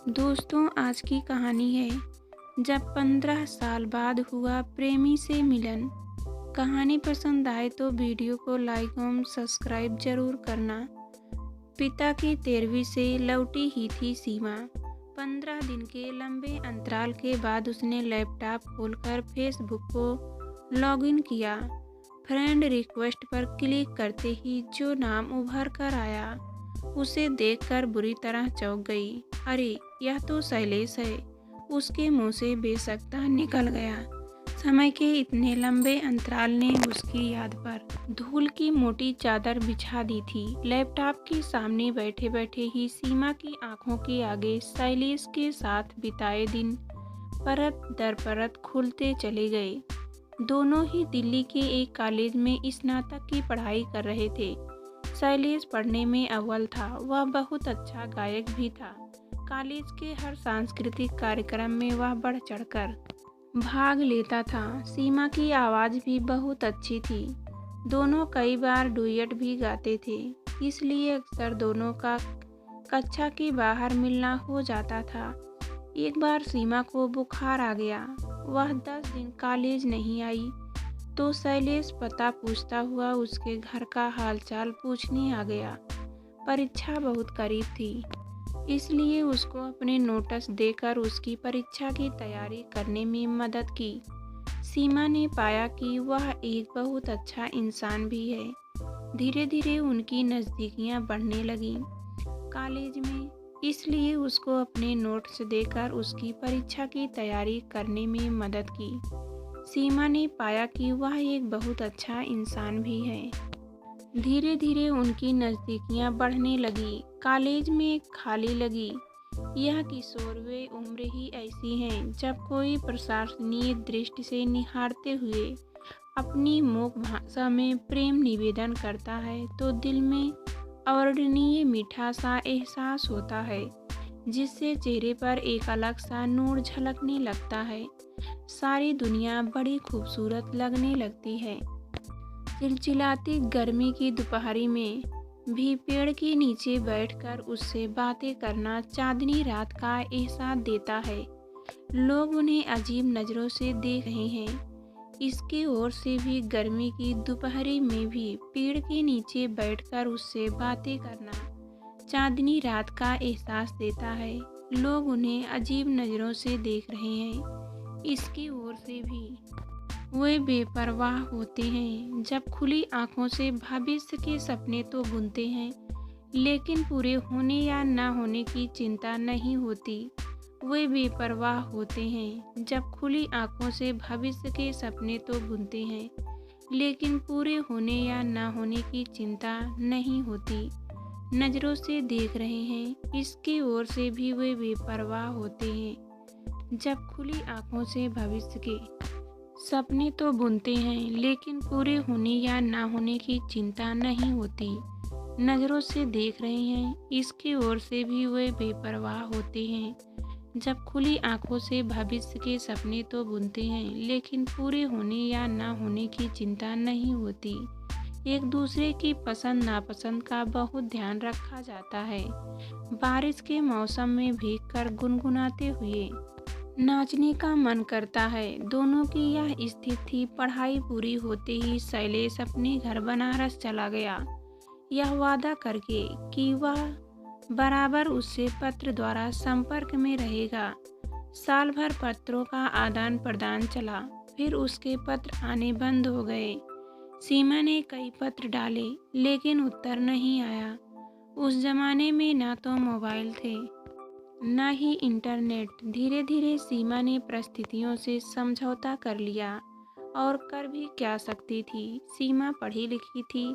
दोस्तों, आज की कहानी है जब 15 साल बाद हुआ प्रेमी से मिलन। कहानी पसंद आए तो वीडियो को लाइक और सब्सक्राइब जरूर करना। पिता की तेरहवीं से लौटी ही थी सीमा। 15 दिन के लंबे अंतराल के बाद उसने लैपटॉप खोलकर फेसबुक को लॉगिन किया। फ्रेंड रिक्वेस्ट पर क्लिक करते ही जो नाम उभर कर आया उसे देखकर बुरी तरह चौंक गई। अरे, यह तो शैलेश है। उसके मुंह से बेसकता निकल गया। समय के इतने लंबे अंतराल ने उसकी याद पर धूल की मोटी चादर बिछा दी थी। लैपटॉप के सामने बैठे बैठे ही सीमा की आंखों के आगे शैलेश के साथ बिताए दिन परत दर परत खुलते चले गए। दोनों ही दिल्ली के एक कॉलेज में स्नातक की पढ़ाई कर रहे थे। शैलेश पढ़ने में अव्वल था। वह बहुत अच्छा गायक भी था। कॉलेज के हर सांस्कृतिक कार्यक्रम में वह बढ़ चढ़कर भाग लेता था। सीमा की आवाज़ भी बहुत अच्छी थी। दोनों कई बार डुएट भी गाते थे, इसलिए अक्सर दोनों का कक्षा के बाहर मिलना हो जाता था। एक बार सीमा को बुखार आ गया। वह 10 दिन कॉलेज नहीं आई तो शैलेश पता पूछता हुआ उसके घर का हालचाल पूछने आ गया। परीक्षा बहुत करीब थी, इसलिए उसको अपने नोट्स देकर उसकी परीक्षा की तैयारी करने में मदद की। सीमा ने पाया कि वह एक बहुत अच्छा इंसान भी है। धीरे धीरे उनकी नज़दीकियां बढ़ने लगीं कॉलेज में, इसलिए उसको अपने नोट्स देकर उसकी परीक्षा की तैयारी करने में मदद की। सीमा ने पाया कि वह एक बहुत अच्छा इंसान भी है। धीरे धीरे उनकी नज़दीकियां बढ़ने लगी। कॉलेज में खाली लगी। यह किशोरवय उम्र ही ऐसी है जब कोई प्रशंसनीय दृष्टि से निहारते हुए अपनी मूक भाषा में प्रेम निवेदन करता है तो दिल में अवर्णनीय मीठा सा एहसास होता है, जिससे चेहरे पर एक अलग सा नूर झलकने लगता है। सारी दुनिया बड़ी खूबसूरत लगने लगती है। चिलचिलाती गर्मी की दोपहरी में भी पेड़ के नीचे बैठकर उससे बातें करना चांदनी रात का एहसास देता है। लोग उन्हें अजीब नज़रों से देख रहे हैं। इसकी ओर से भी गर्मी की दोपहरी में भी पेड़ के नीचे बैठकर उससे बातें करना चांदनी रात का एहसास देता है। लोग उन्हें अजीब नज़रों से देख रहे हैं। इसकी ओर से भी वे बेपरवाह होते हैं। जब खुली आंखों से भविष्य के सपने तो बुनते हैं, लेकिन पूरे होने या ना होने की चिंता नहीं होती। वे बेपरवाह होते हैं। जब खुली आंखों से भविष्य के सपने तो बुनते हैं, लेकिन पूरे होने या ना होने की चिंता नहीं होती। नज़रों से देख रहे हैं, इसकी ओर से भी वे बेपरवाह होते हैं। जब खुली आंखों से भविष्य के सपने तो बुनते हैं, लेकिन पूरे होने या ना होने की चिंता नहीं होती। नज़रों से देख रहे हैं, इसकी ओर से भी वे बेपरवाह होते हैं। जब खुली आंखों से भविष्य के सपने तो बुनते हैं, लेकिन पूरे होने या ना होने की चिंता नहीं होती। एक दूसरे की पसंद नापसंद का बहुत ध्यान रखा जाता है। बारिश के मौसम में भीगकर गुनगुनाते हुए नाचने का मन करता है। दोनों की यह स्थिति पढ़ाई पूरी होते ही शैलेश अपने घर बनारस चला गया, यह वादा करके कि वह बराबर उससे पत्र द्वारा संपर्क में रहेगा। साल भर पत्रों का आदान प्रदान चला, फिर उसके पत्र आने बंद हो गए। सीमा ने कई पत्र डाले, लेकिन उत्तर नहीं आया। उस जमाने में ना तो मोबाइल थे, न ही इंटरनेट। धीरे धीरे सीमा ने परिस्थितियों से समझौता कर लिया, और कर भी क्या सकती थी। सीमा पढ़ी लिखी थी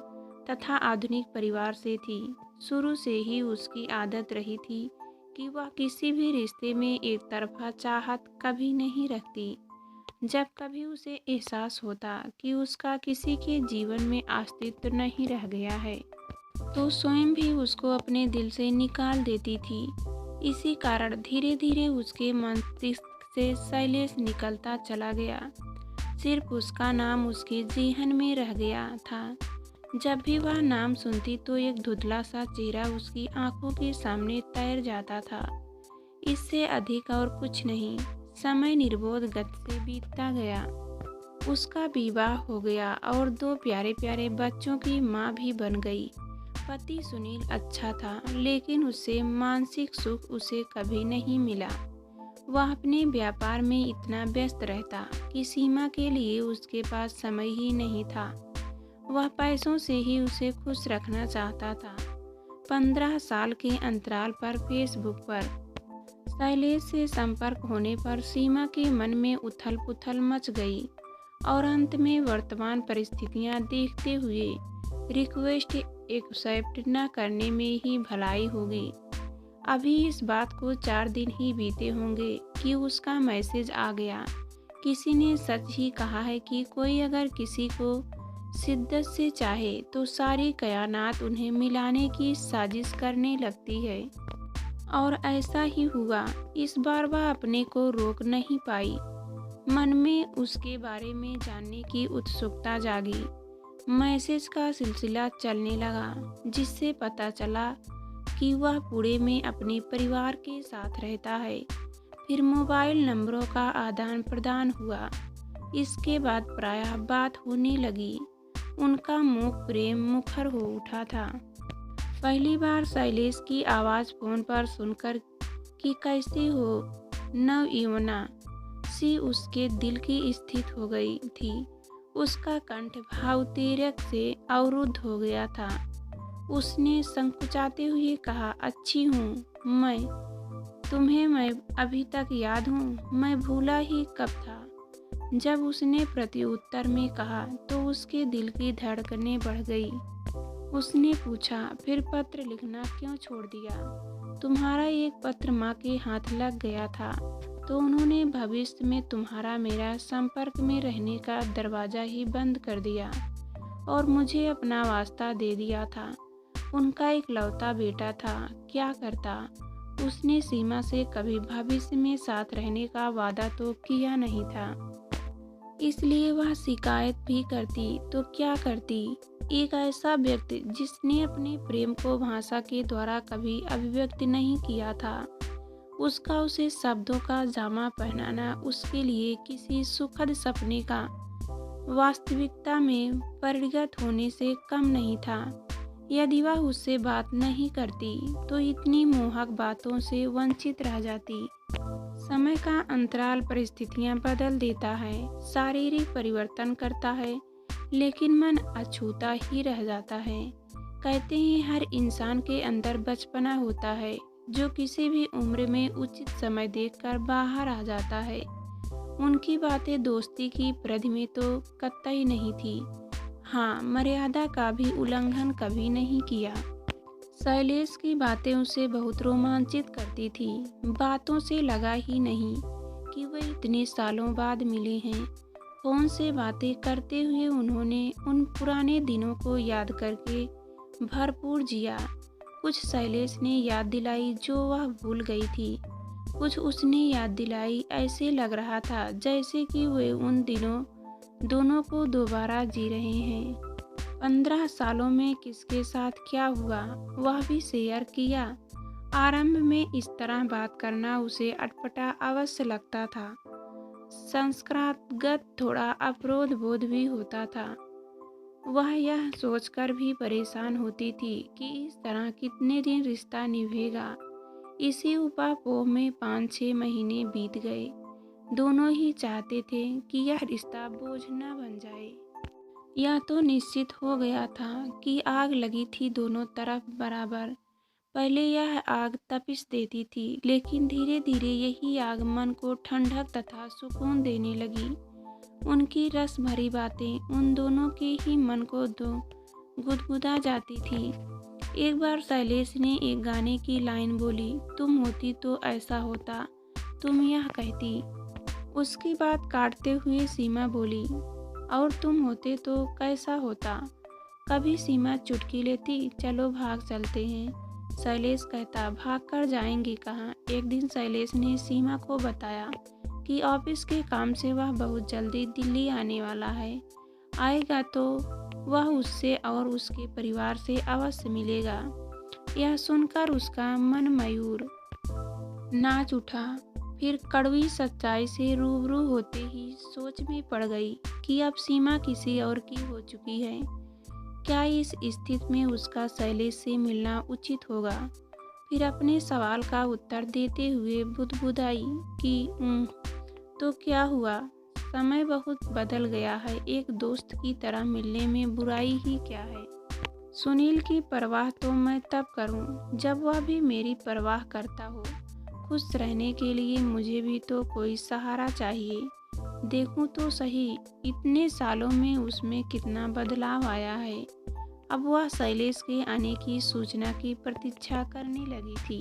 तथा आधुनिक परिवार से थी। शुरू से ही उसकी आदत रही थी कि वह किसी भी रिश्ते में एक तरफा चाहत कभी नहीं रखती। जब कभी उसे एहसास होता कि उसका किसी के जीवन में अस्तित्व नहीं रह गया है, तो स्वयं भी उसको अपने दिल से निकाल देती थी। इसी कारण धीरे धीरे उसके मस्तिष्क से शैलेश निकलता चला गया। सिर्फ उसका नाम उसके जेहन में रह गया था। जब भी वह नाम सुनती तो एक धुंधला सा चेहरा उसकी आंखों के सामने तैर जाता था। इससे अधिक और कुछ नहीं। समय निर्बोध गति से बीतता गया। उसका विवाह हो गया और 2 प्यारे प्यारे बच्चों की माँ भी बन गई। पति सुनील अच्छा था, लेकिन उससे मानसिक सुख उसे कभी नहीं मिला। वह अपने व्यापार में इतना व्यस्त रहता कि सीमा के लिए उसके पास समय ही नहीं था। वह पैसों से ही उसे खुश रखना चाहता था। 15 साल के अंतराल पर फेसबुक पर शैलेश से संपर्क होने पर सीमा के मन में उथल पुथल मच गई और अंत में वर्तमान परिस्थितियां देखते हुए रिक्वेस्ट एक्सेप्ट न करने में ही भलाई होगी। अभी इस बात को 4 दिन ही बीते होंगे कि उसका मैसेज आ गया। किसी ने सच ही कहा है कि कोई अगर किसी को शिद्दत से चाहे तो सारी कायनात उन्हें मिलाने की साजिश करने लगती है। और ऐसा ही हुआ। इस बार वह अपने को रोक नहीं पाई। मन में उसके बारे में जानने की उत्सुकता जागी। मैसेज का सिलसिला चलने लगा, जिससे पता चला कि वह पुणे में अपने परिवार के साथ रहता है। फिर मोबाइल नंबरों का आदान प्रदान हुआ। इसके बाद प्रायः बात होने लगी। उनका मूक प्रेम मुखर हो उठा था। पहली बार शैलेश की आवाज़ फोन पर सुनकर कि कैसे हो नवयुवना सी उसके दिल की स्थित हो गई थी। उसका कंठ भावोद्रेक से अवरुद्ध हो गया था। उसने संकुचाते हुए कहा, अच्छी हूँ मैं अभी तक याद हूँ, मैं भूला ही कब था। जब उसने प्रत्युत्तर में कहा तो उसके दिल की धड़कनें बढ़ गई। उसने पूछा, फिर पत्र लिखना क्यों छोड़ दिया? तुम्हारा एक पत्र माँ के हाथ लग गया था तो उन्होंने भविष्य में तुम्हारा मेरा संपर्क में रहने का दरवाज़ा ही बंद कर दिया और मुझे अपना वास्ता दे दिया था। उनका इकलौता बेटा था, क्या करता? उसने सीमा से कभी भविष्य में साथ रहने का वादा तो किया नहीं था, इसलिए वह शिकायत भी करती तो क्या करती? एक ऐसा व्यक्ति जिसने अपने प्रेम को भाषा के द्वारा कभी अभिव्यक्त नहीं किया था, उसका उसे शब्दों का जामा पहनाना उसके लिए किसी सुखद सपने का वास्तविकता में परिणत होने से कम नहीं था। यदि वह उससे बात नहीं करती तो इतनी मोहक बातों से वंचित रह जाती। समय का अंतराल परिस्थितियां बदल देता है, शारीरिक परिवर्तन करता है, लेकिन मन अछूता ही रह जाता है। कहते हैं हर इंसान के अंदर बचपना होता है जो किसी भी उम्र में उचित समय देखकर बाहर आ जाता है। उनकी बातें दोस्ती की परिधि में तो कतई नहीं थी। हाँ, मर्यादा का भी उल्लंघन कभी नहीं किया। शैलेश की बातें उसे बहुत रोमांचित करती थी। बातों से लगा ही नहीं कि वे इतने सालों बाद मिले हैं। फोन से बातें करते हुए उन्होंने उन पुराने दिनों को याद करके भरपूर जिया। कुछ शैलेश ने याद दिलाई जो वह भूल गई थी, कुछ उसने याद दिलाई। ऐसे लग रहा था जैसे कि वे उन दिनों दोनों को दोबारा जी रहे हैं। 15 सालों में किसके साथ क्या हुआ वह भी शेयर किया। आरंभ में इस तरह बात करना उसे अटपटा अवश्य लगता था। संस्कारागत थोड़ा अपराध बोध भी होता था। वह यह सोचकर भी परेशान होती थी कि इस तरह कितने दिन रिश्ता निभेगा। इसी उपापोह में 5-6 महीने बीत गए। दोनों ही चाहते थे कि यह रिश्ता बोझ न बन जाए। यह तो निश्चित हो गया था कि आग लगी थी दोनों तरफ बराबर। पहले यह आग तपिश देती थी, लेकिन धीरे धीरे यही आग मन को ठंडक तथा सुकून देने लगी। उनकी रस भरी बातें उन दोनों के ही मन को गुदगुदा जाती थी। एक बार शैलेश ने एक गाने की लाइन बोली, तुम होती तो ऐसा होता, तुम यह कहती। उसकी बात काटते हुए सीमा बोली, और तुम होते तो कैसा होता? कभी सीमा चुटकी लेती, चलो भाग चलते हैं। शैलेश कहता, भाग कर जाएंगी कहाँ? एक दिन शैलेश ने सीमा को बताया कि ऑफिस के काम से वह बहुत जल्दी दिल्ली आने वाला है। आएगा तो वह उससे और उसके परिवार से अवश्य मिलेगा। यह सुनकर उसका मन मयूर नाच उठा। फिर कड़वी सच्चाई से रूबरू होते ही सोच में पड़ गई कि अब सीमा किसी और की हो चुकी है। क्या इस स्थिति में उसका शैलेश से मिलना उचित होगा? फिर अपने सवाल का उत्तर देते हुए बुदबुदाई कि तो क्या हुआ? समय बहुत बदल गया है, एक दोस्त की तरह मिलने में बुराई ही क्या है? सुनील की परवाह तो मैं तब करूं जब वह भी मेरी परवाह करता हो। खुश रहने के लिए मुझे भी तो कोई सहारा चाहिए। देखूं तो सही, इतने सालों में उसमें कितना बदलाव आया है। अब वह शैलेश के आने की सूचना की प्रतीक्षा करने लगी थी।